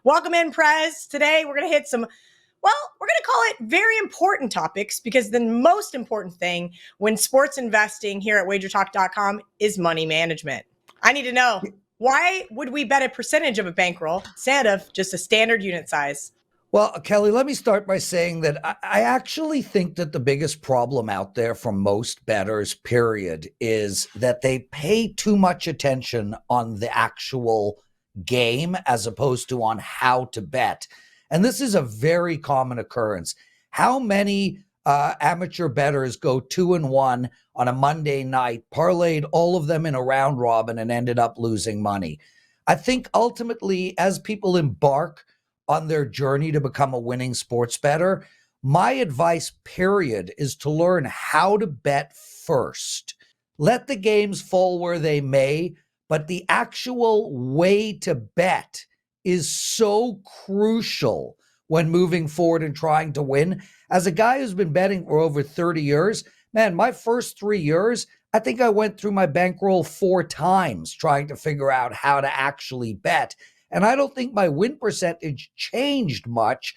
Welcome in, Prez. Today we're going to hit some, we're going to call it very important topics because the most important thing when sports investing here at WagerTalk.com is money management. I need to know, why would we bet a percentage of a bankroll instead of just a standard unit size? Well, Kelly, let me start by saying that I actually think that the biggest problem out there for most bettors, period, is that they pay too much attention on the actual game as opposed to on how to bet. And this is a very common occurrence. How many amateur bettors go 2-1 on a Monday night, parlayed all of them in a round robin, and ended up losing money? I think ultimately, as people embark on their journey to become a winning sports bettor, my advice, period, is to learn how to bet first. Let the games fall where they may, but the actual way to bet is so crucial when moving forward and trying to win. As a guy who's been betting for over 30 years, man, my first 3 years, I think I went through my bankroll 4 times trying to figure out how to actually bet. And I don't think my win percentage changed much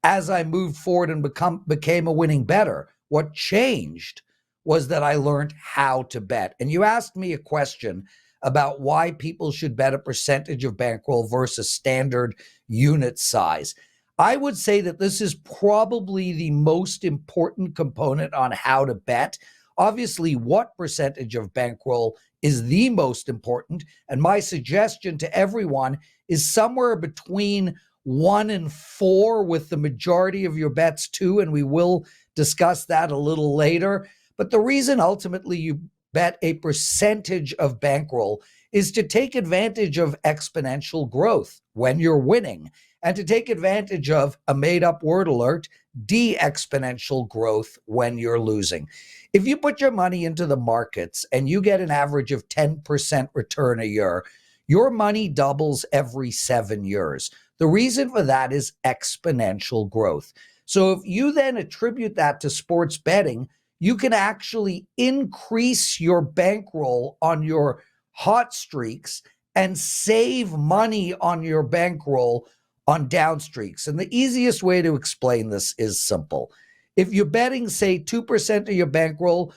as I moved forward and became a winning bettor. What changed was that I learned how to bet. And you asked me a question about why people should bet a percentage of bankroll versus standard unit size. I would say that this is probably the most important component on how to bet. Obviously, what percentage of bankroll is the most important. And my suggestion to everyone is somewhere between 1 and 4, with the majority of your bets 2, and we will discuss that a little later. But the reason ultimately you bet a percentage of bankroll is to take advantage of exponential growth when you're winning, and to take advantage of, a made-up word alert, de-exponential growth when you're losing. If you put your money into the markets and you get an average of 10% return a year, your money doubles every 7 years. The reason for that is exponential growth. So if you then attribute that to sports betting, you can actually increase your bankroll on your hot streaks and save money on your bankroll on down streaks. And the easiest way to explain this is simple. If you're betting, say, 2% of your bankroll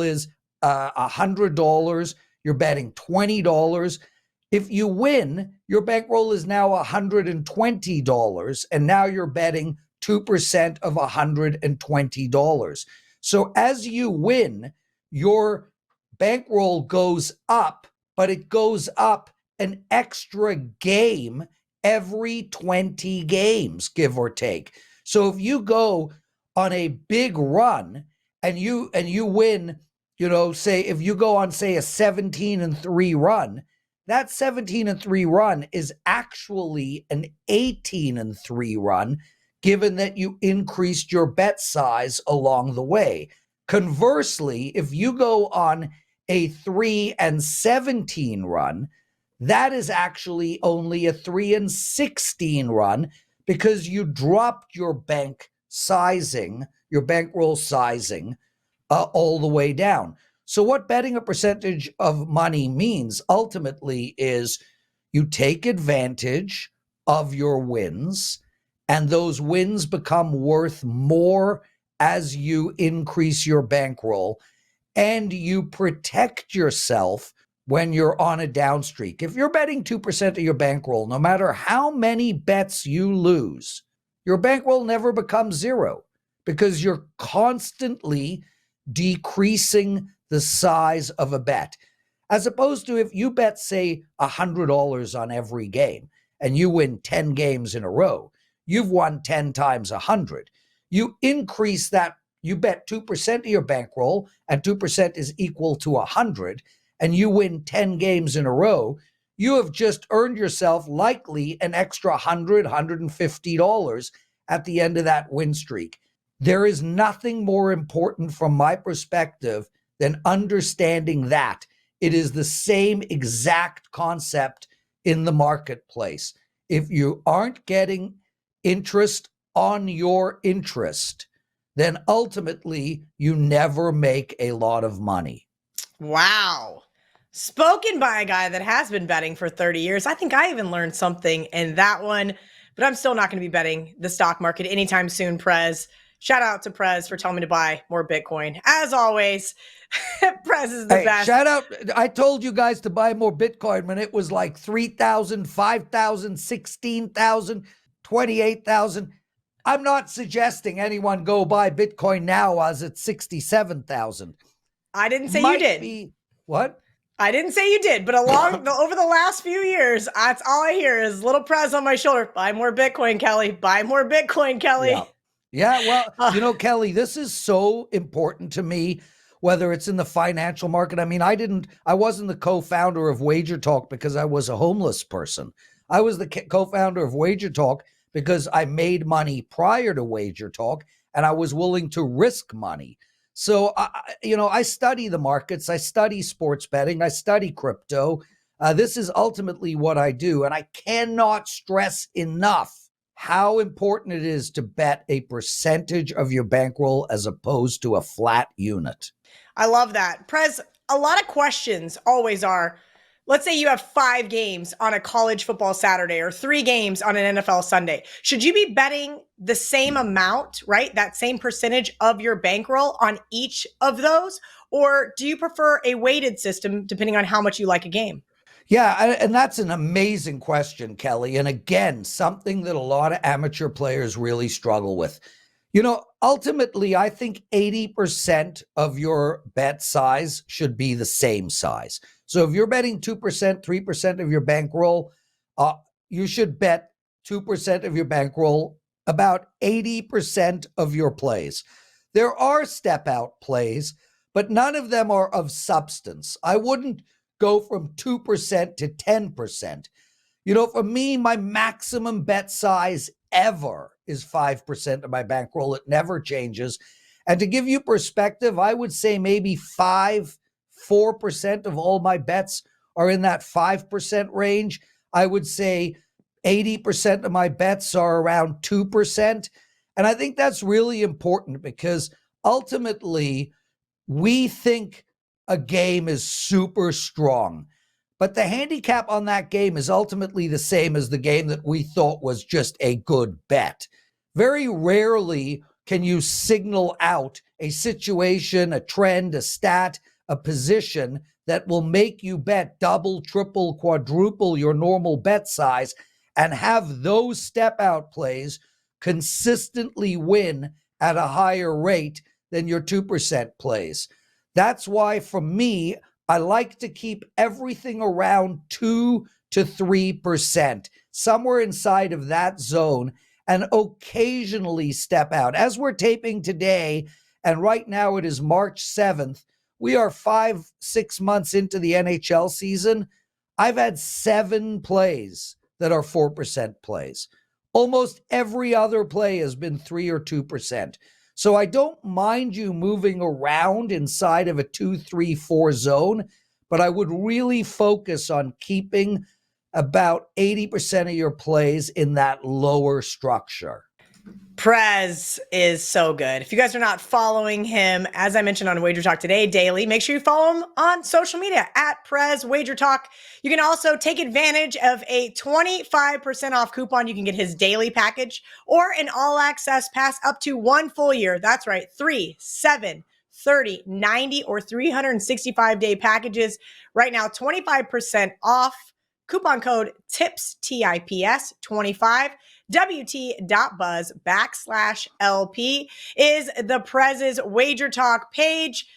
is $100, you're betting $20. If you win, your bankroll is now $120, and now you're betting 2% of $120. So as you win, your bankroll goes up, but it goes up an extra game every 20 games, give or take. So if you go on a big run and you win, say if you go on, say, a 17-3 run, that 17-3 run is actually an 18-3 run, given that you increased your bet size along the way. Conversely, if you go on a 3-17 run, that is actually only a 3-16 run, because you dropped your bankroll sizing all the way down. So what betting a percentage of money means ultimately is you take advantage of your wins, and those wins become worth more as you increase your bankroll, and you protect yourself when you're on a down streak. If you're betting 2% of your bankroll, no matter how many bets you lose, your bankroll never becomes zero, because you're constantly decreasing the size of a bet. As opposed to if you bet, say, $100 on every game and you win 10 games in a row, you've won 10 times 100. You increase that, you bet 2% of your bankroll, and 2% is equal to 100, and you win 10 games in a row, you have just earned yourself likely an extra $100, $150 at the end of that win streak. There is nothing more important from my perspective than understanding that. It is the same exact concept in the marketplace. If you aren't getting interest on your interest, then ultimately you never make a lot of money. Wow. Spoken by a guy that has been betting for 30 years. I think I even learned something in that one, but I'm still not going to be betting the stock market anytime soon, Prez. Shout out to Prez for telling me to buy more Bitcoin. As always, Prez is the Hey, best. shout out. I told you guys to buy more Bitcoin when it was like 3,000, 5,000, 16,000, 28,000. I'm not suggesting anyone go buy Bitcoin now as it's 67,000. I didn't say you Might did. be what? I didn't say you did, but over the last few years, that's all I hear is little Prez on my shoulder. Buy more Bitcoin, Kelly. Buy more Bitcoin, Kelly. Yeah. Yeah, well, Kelly, this is so important to me, whether it's in the financial market. I mean, I wasn't the co-founder of WagerTalk because I was a homeless person. I was the co-founder of WagerTalk because I made money prior to WagerTalk and I was willing to risk money. So, I study the markets, I study sports betting, I study crypto. This is ultimately what I do. And I cannot stress enough how important it is to bet a percentage of your bankroll as opposed to a flat unit. I love that. Prez, a lot of questions always are, let's say you have 5 games on a college football Saturday or 3 games on an NFL Sunday. Should you be betting the same amount, right? That same percentage of your bankroll on each of those? Or do you prefer a weighted system depending on how much you like a game? Yeah, and that's an amazing question, Kelly. And again, something that a lot of amateur players really struggle with. Ultimately, I think 80% of your bet size should be the same size. So if you're betting 2%, 3% of your bankroll, you should bet 2% of your bankroll about 80% of your plays. There are step out plays, but none of them are of substance. I wouldn't go from 2% to 10%. For me, my maximum bet size ever is 5% of my bankroll. It never changes. And to give you perspective, I would say maybe 4% of all my bets are in that 5% range. I would say 80% of my bets are around 2%. And I think that's really important because ultimately, we think a game is super strong, but the handicap on that game is ultimately the same as the game that we thought was just a good bet. Very rarely can you signal out a situation, a trend, a stat, a position that will make you bet double, triple, quadruple your normal bet size and have those step out plays consistently win at a higher rate than your 2% plays. That's why, for me, I like to keep everything around 2 to 3%, somewhere inside of that zone, and occasionally step out. As we're taping today, and right now it is March 7th, we are 5-6 months into the NHL season. I've had 7 plays that are 4% plays. Almost every other play has been 3 or 2%. So I don't mind you moving around inside of a 2, 3, 4 zone, but I would really focus on keeping about 80% of your plays in that lower structure. Prez is so good. If you guys are not following him, as I mentioned on Wager Talk Today daily, make sure you follow him on social media at Prez Wager Talk. You can also take advantage of a 25% off coupon. You can get his daily package or an all access pass up to 1 full year. That's right, 3, 7, 30, 90, or 365-day packages. Right now, 25% off. Coupon code TIPS, TIPS 25. WT.buzz /LP is the Prez's Wager Talk page.